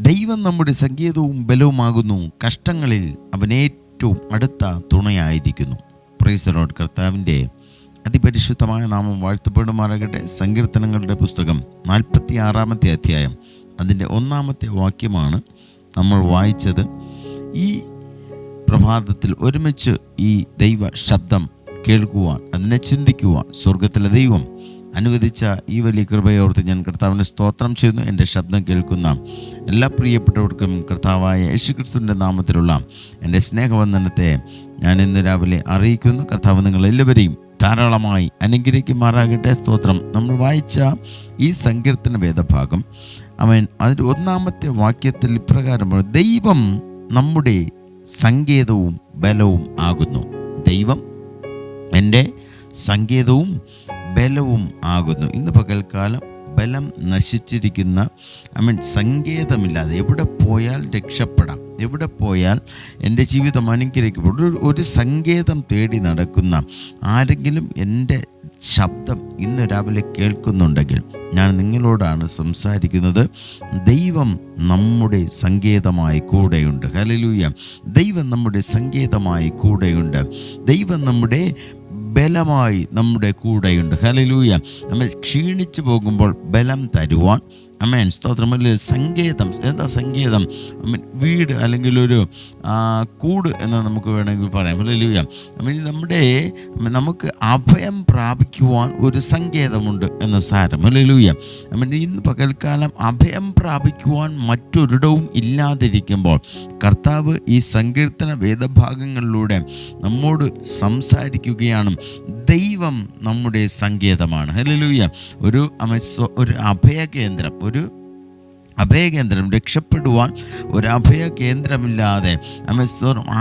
ദൈവം നമ്മുടെ സങ്കേതവും ബലവുമാകുന്നു, കഷ്ടങ്ങളിൽ അവൻ ഏറ്റവും അടുത്ത തുണയായിരിക്കുന്നു. Praise the Lord. കർത്താവിൻ്റെ അതിപരിശുദ്ധമായ നാമം വാഴ്ത്തപ്പെടുമാറാകട്ടെ. സങ്കീർത്തനങ്ങളുടെ പുസ്തകം 46-ാമത്തെ അധ്യായം അതിൻ്റെ 1-ാമത്തെ വാക്യമാണ് നമ്മൾ വായിച്ചത്. ഈ പ്രഭാതത്തിൽ ഒരുമിച്ച് ഈ ദൈവ ശബ്ദം കേൾക്കുവാൻ, അതിനെ ചിന്തിക്കുവാൻ സ്വർഗത്തിലെ ദൈവം അനുവദിച്ച ഈ വലിയ കൃപയോർത്ത് ഞാൻ കർത്താവിനെ സ്തോത്രം ചെയ്യുന്നു. എൻ്റെ ശബ്ദം കേൾക്കുന്ന എല്ലാ പ്രിയപ്പെട്ടവർക്കും കർത്താവായ യേശുക്രിസ്തുവിൻ്റെ നാമത്തിലുള്ള എൻ്റെ സ്നേഹവന്ദനത്തെ ഞാൻ ഇന്ന് രാവിലെ അറിയിക്കുന്നു. കർത്താവ് നിങ്ങളെല്ലാവരെയും ധാരാളമായി അനുഗ്രഹിക്കുമാറാകട്ടെ. സ്തോത്രം. നമ്മൾ വായിച്ച ഈ സങ്കീർത്തന വേദഭാഗം അതിൻ്റെ 1-ാമത്തെ വാക്യത്തിൽ ഇപ്രകാരം: ദൈവം നമ്മുടെ സങ്കേതവും ബലവും ആകുന്നു. ദൈവം എൻ്റെ സങ്കേതവും ബലവും ആകുന്നു. ഇന്ന് പകൽക്കാലം ബലം നശിച്ചിരിക്കുന്ന, സങ്കേതമില്ലാതെ എവിടെ പോയാൽ രക്ഷപ്പെടാം, എവിടെ പോയാൽ എൻ്റെ ജീവിതം അനുഗ്രഹിക്കപ്പെടും, ഒരു സങ്കേതം തേടി നടക്കുന്ന ആരെങ്കിലും എൻ്റെ ശബ്ദം ഇന്ന് രാവിലെ കേൾക്കുന്നുണ്ടെങ്കിൽ ഞാൻ നിങ്ങളോടാണ് സംസാരിക്കുന്നത്. ദൈവം നമ്മുടെ സങ്കേതമായി കൂടെയുണ്ട്. ഹല്ലേലൂയ. ദൈവം നമ്മുടെ സങ്കേതമായി കൂടെയുണ്ട്. ദൈവം നമ്മുടെ ബലമായി നമ്മുടെ കൂടെയുണ്ട്. ഹല്ലേലൂയ. നമ്മൾ ക്ഷീണിച്ചു പോകുമ്പോൾ ബലം തരുവാൻ സ്തോത്രം. സങ്കേതം എന്താ? സങ്കേതം വീട് അല്ലെങ്കിൽ ഒരു കൂട് എന്ന് നമുക്ക് വേണമെങ്കിൽ പറയാം. ഹല്ലേലൂയ. നമുക്ക് അഭയം പ്രാപിക്കുവാൻ ഒരു സങ്കേതമുണ്ട് എന്ന് സാരം. ഹല്ലേലൂയ. ഇന്ന് പകൽക്കാലം അഭയം പ്രാപിക്കുവാൻ മറ്റൊരിടവും ഇല്ലാതിരിക്കുമ്പോൾ കർത്താവ് ഈ സങ്കീർത്തന വേദഭാഗങ്ങളിലൂടെ നമ്മോട് സംസാരിക്കുകയാണ്. ദൈവം നമ്മുടെ സങ്കേതമാണ്. ഹല്ലേലൂയ. ഒരു അഭയകേന്ദ്രം, രക്ഷപ്പെടുവാൻ ഒരു അഭയ കേന്ദ്രമില്ലാതെ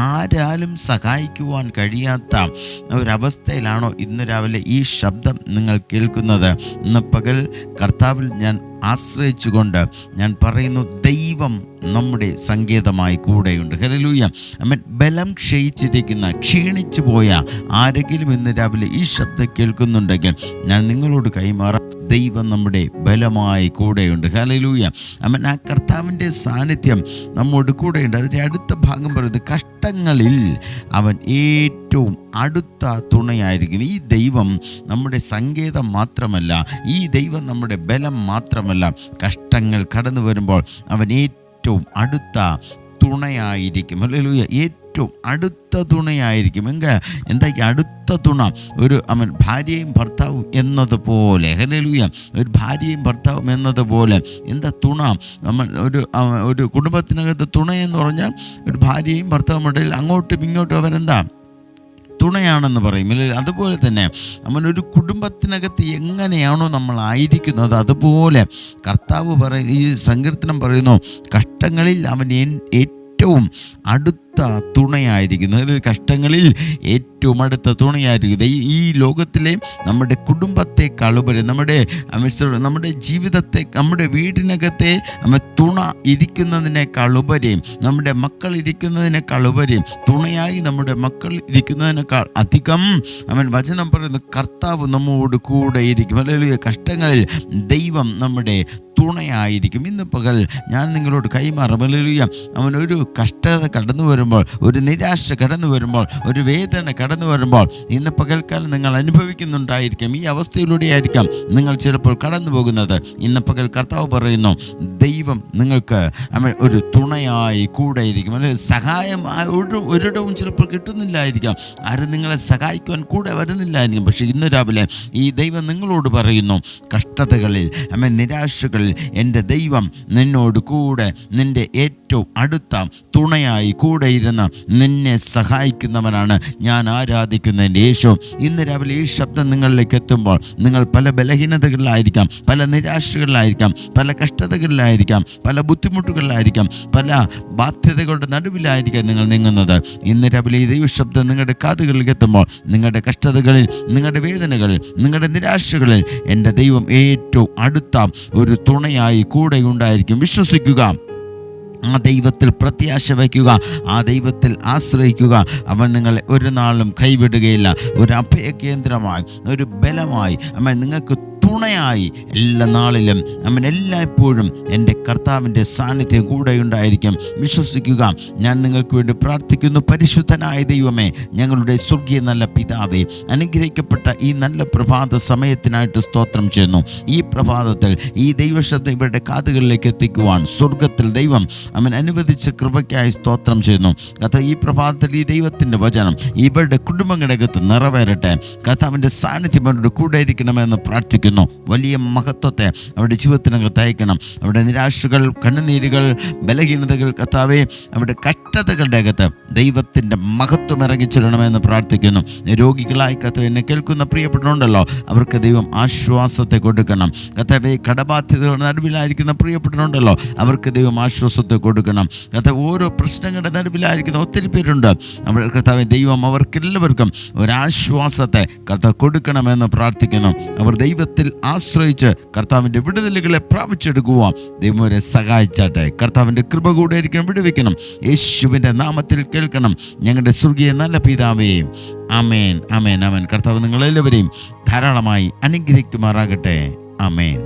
ആരാലും സഹായിക്കുവാൻ കഴിയാത്ത ഒരവസ്ഥയിലാണോ ഇന്ന് രാവിലെ ഈ ശബ്ദം നിങ്ങൾ കേൾക്കുന്നത്? ഇന്ന് പകൽ കർത്താവിൽ ഞാൻ ആശ്രയിച്ചുകൊണ്ട് ഞാൻ പറയുന്നു, ദൈവം നമ്മുടെ സങ്കേതമായി കൂടെയുണ്ട്. ഹല്ലേലൂയ. ബലം ക്ഷയിച്ചു പോയ ആരെങ്കിലും ഇന്ന് രാവിലെ ഈ ശബ്ദം കേൾക്കുന്നുണ്ടെങ്കിൽ ഞാൻ നിങ്ങളോട് കൈമാറാം, ദൈവം നമ്മുടെ ബലമായി കൂടെയുണ്ട്. ഹല്ലേലൂയ. ആ കർത്താവിൻ്റെ സാന്നിധ്യം നമ്മോട് കൂടെയുണ്ട്. അതിൻ്റെ അടുത്ത ഭാഗം പറയുന്നത്, കഷ്ടങ്ങളിൽ അവൻ ഏറ്റവും അടുത്ത തുണയായിരിക്കുന്നു. ഈ ദൈവം നമ്മുടെ സങ്കേതം മാത്രമല്ല, ഈ ദൈവം നമ്മുടെ ബലം മാത്രമല്ല, കഷ്ടങ്ങൾ കടന്നു വരുമ്പോൾ അവൻ ഏറ്റവും അടുത്ത തുണയായിരിക്കും. ഹല്ലേലൂയ. ഏറ്റവും അടുത്ത തുണയായിരിക്കും. എന്താ ഈ അടുത്ത തുണ? ഒരു ഭാര്യയും ഭർത്താവും എന്നതുപോലെ. ഹല്ലേലൂയ. ഒരു ഭാര്യയും ഭർത്താവും എന്നതുപോലെ. എന്താ തുണ? ഒരു കുടുംബത്തിനകത്ത് തുണയെന്ന് പറഞ്ഞാൽ ഒരു ഭാര്യയും ഭർത്താവും ഇടയിൽ അങ്ങോട്ടും ഇങ്ങോട്ടും അവരെന്താ? തുണയാണെന്ന് പറയും. അതുപോലെ തന്നെ ഒരു കുടുംബത്തിനകത്ത് എങ്ങനെയാണോ നമ്മൾ ആയിരിക്കുന്നത് അതുപോലെ കർത്താവ് ഈ സങ്കീർത്തനം പറയുന്നു, കഷ്ടങ്ങളിൽ അവൻ ഏറ്റവും അടുത്ത തുണയായിരിക്കുന്നു. കഷ്ടങ്ങളിൽ ഏറ്റവും അടുത്ത തുണയായിരിക്കുന്നത്. ഈ ലോകത്തിലെ നമ്മുടെ കുടുംബത്തെക്കാളുപരി, നമ്മുടെ ജീവിതത്തെ, നമ്മുടെ വീടിനകത്തെ തുണ ഇരിക്കുന്നതിനേക്കാളുപരി, നമ്മുടെ മക്കൾ ഇരിക്കുന്നതിനേക്കാളുപരി, തുണയായി നമ്മുടെ മക്കൾ ഇരിക്കുന്നതിനേക്കാൾ അധികം വചനം പറയുന്നു, കർത്താവ് നമ്മോട് കൂടെ ഇരിക്കും. ഹല്ലേലൂയ. കഷ്ടങ്ങളിൽ ദൈവം നമ്മുടെ തുണയായിരിക്കും. ഇന്ന് പകൽ ഞാൻ നിങ്ങളോട് കൈമാറും. ഹല്ലേലൂയ. ഒരു കഷ്ടത കടന്നു വരുമ്പോൾ, ഒരു നിരാശ കടന്നു വരുമ്പോൾ, ഒരു വേദന കടന്നു വരുമ്പോൾ ഇന്ന് പകൽക്കാലം നിങ്ങൾ അനുഭവിക്കുന്നുണ്ടായിരിക്കാം. ഈ അവസ്ഥയിലൂടെയായിരിക്കാം നിങ്ങൾ ചിലപ്പോൾ കടന്നു പോകുന്നത്. ഇന്ന് പകൽ കർത്താവ് പറയുന്നു, ദൈവം നിങ്ങൾക്ക് ഒരു തുണയായി കൂടെ ഇരിക്കും. അല്ലെങ്കിൽ സഹായം ഒരിടവും ചിലപ്പോൾ കിട്ടുന്നില്ലായിരിക്കാം, ആരും നിങ്ങളെ സഹായിക്കുവാൻ കൂടെ വരുന്നില്ലായിരിക്കും. പക്ഷേ ഇന്ന് രാവിലെ ഈ ദൈവം നിങ്ങളോട് പറയുന്നു, കഷ്ടതകളിൽ നിരാശകളിൽ എൻ്റെ ദൈവം നിന്നോട് കൂടെ, നിൻ്റെ ഏറ്റവും അടുത്ത തുണയായി കൂടെ ഇരുന്ന് നിന്നെ സഹായിക്കുന്നവനാണ് ഞാൻ ആരാധിക്കുന്ന എൻ്റെ യേശു. ഇന്ന് രാവിലെ ഈ ശബ്ദം നിങ്ങളിലേക്ക് എത്തുമ്പോൾ നിങ്ങൾ പല ബലഹീനതകളിലായിരിക്കാം, പല നിരാശകളിലായിരിക്കാം, പല കഷ്ടതകളിലായിരിക്കാം, പല ബുദ്ധിമുട്ടുകളിലായിരിക്കാം, പല ബാധ്യതകളുടെ നടുവിലായിരിക്കാം നിങ്ങൾ നീങ്ങുന്നത്. ഇന്ന് രാവിലെ ഈ ദൈവശബ്ദം നിങ്ങളുടെ കാതുകളിലേക്ക് എത്തുമ്പോൾ നിങ്ങളുടെ കഷ്ടതകളിൽ, നിങ്ങളുടെ വേദനകളിൽ, നിങ്ങളുടെ നിരാശകളിൽ എൻ്റെ ദൈവം ഏറ്റവും അടുത്ത ഒരു തുണയായി കൂടെ ഉണ്ടായിരിക്കും. വിശ്വസിക്കുക, ആ ദൈവത്തിൽ പ്രത്യാശ വയ്ക്കുക, ആ ദൈവത്തിൽ ആശ്രയിക്കുക. അവൻ നിങ്ങളെ ഒരു നാളും കൈവിടുകയില്ല. ഒരു അഭയകേന്ദ്രമായി, ഒരു ബലമായി നിങ്ങൾക്ക് തുണയായി എല്ലാ നാളിലും അവൻ എല്ലായ്പ്പോഴും എൻ്റെ കർത്താവിൻ്റെ സാന്നിധ്യം കൂടെ ഉണ്ടായിരിക്കും. വിശ്വസിക്കുക. ഞാൻ നിങ്ങൾക്ക് വേണ്ടി പ്രാർത്ഥിക്കുന്നു. പരിശുദ്ധനായ ദൈവമേ, ഞങ്ങളുടെ സ്വർഗീയ നല്ല പിതാവേ, അനുഗ്രഹിക്കപ്പെട്ട ഈ നല്ല പ്രഭാത സമയത്തിനായിട്ട് സ്തോത്രം ചെയ്യുന്നു. ഈ പ്രഭാതത്തിൽ ഈ ദൈവശബ്ദം ഇവരുടെ കാതുകളിലേക്ക് എത്തിക്കുവാൻ സ്വർഗത്തിൽ ദൈവം അവൻ അനുവദിച്ച കൃപയ്ക്കായി സ്തോത്രം ചെയ്യുന്നു. ഈ പ്രഭാതത്തിൽ ഈ ദൈവത്തിൻ്റെ വചനം ഇവരുടെ കുടുംബങ്ങളകത്ത് നിറവേറട്ടെ. കർത്താവിൻ്റെ സാന്നിധ്യം അവരുടെ കൂടെ ഇരിക്കണമെന്ന് പ്രാർത്ഥിക്കുന്നു. വലിയ മഹത്വത്തെ അവരുടെ ജീവിതത്തിനകത്ത് അയക്കണം. അവരുടെ നിരാശകൾ, കണ്ണുനീരുകൾ, ബലഹീനതകൾ, കർത്താവേ, അവരുടെ കഷ്ടതകളുടെ അകത്ത് ദൈവത്തിൻ്റെ മഹത്വം ഇറങ്ങിച്ചെല്ലണമെന്ന് പ്രാർത്ഥിക്കുന്നു. രോഗികളായി കർത്താവ് എന്നെ കേൾക്കുന്ന പ്രിയപ്പെട്ടവരുണ്ടല്ലോ, അവർക്ക് ദൈവം ആശ്വാസത്തെ കൊടുക്കണം. കർത്താവേ, കടബാധ്യതകളുടെ നടുവിലായിരിക്കുന്ന പ്രിയപ്പെട്ടവരുണ്ടല്ലോ, അവർക്ക് ദൈവം ആശ്വാസത്തെ കൊടുക്കണം. കർത്താവ്, ഓരോ പ്രശ്നങ്ങളുടെ നടുവിലായിരിക്കുന്ന ഒത്തിരി പേരുണ്ട്. അവർ കർത്താവേ, ദൈവം അവർക്കെല്ലാവർക്കും ഒരാശ്വാസത്തെ കർത്താവ് കൊടുക്കണമെന്ന് പ്രാർത്ഥിക്കുന്നു. അവർ ദൈവത്തിൽ ആശ്രയിച്ച് കർത്താവിൻ്റെ വിടുതലുകളെ പ്രാപിച്ചെടുക്കുവാൻ ദൈവം അവരെ സഹായിച്ചാട്ടെ. കർത്താവിൻ്റെ കൃപ കൂടെ ആയിരിക്കണം, വിടുവിക്കണം. യേശുവിൻ്റെ നാമത്തിൽ കേൾക്കണം ഞങ്ങളുടെ സ്വർഗീയ നല്ല പിതാവേ. ആമേൻ, ആമേൻ, ആമേൻ. കർത്താവ് നിങ്ങളെല്ലാവരെയും ധാരാളമായി അനുഗ്രഹിക്കുമാറാകട്ടെ. ആമേൻ.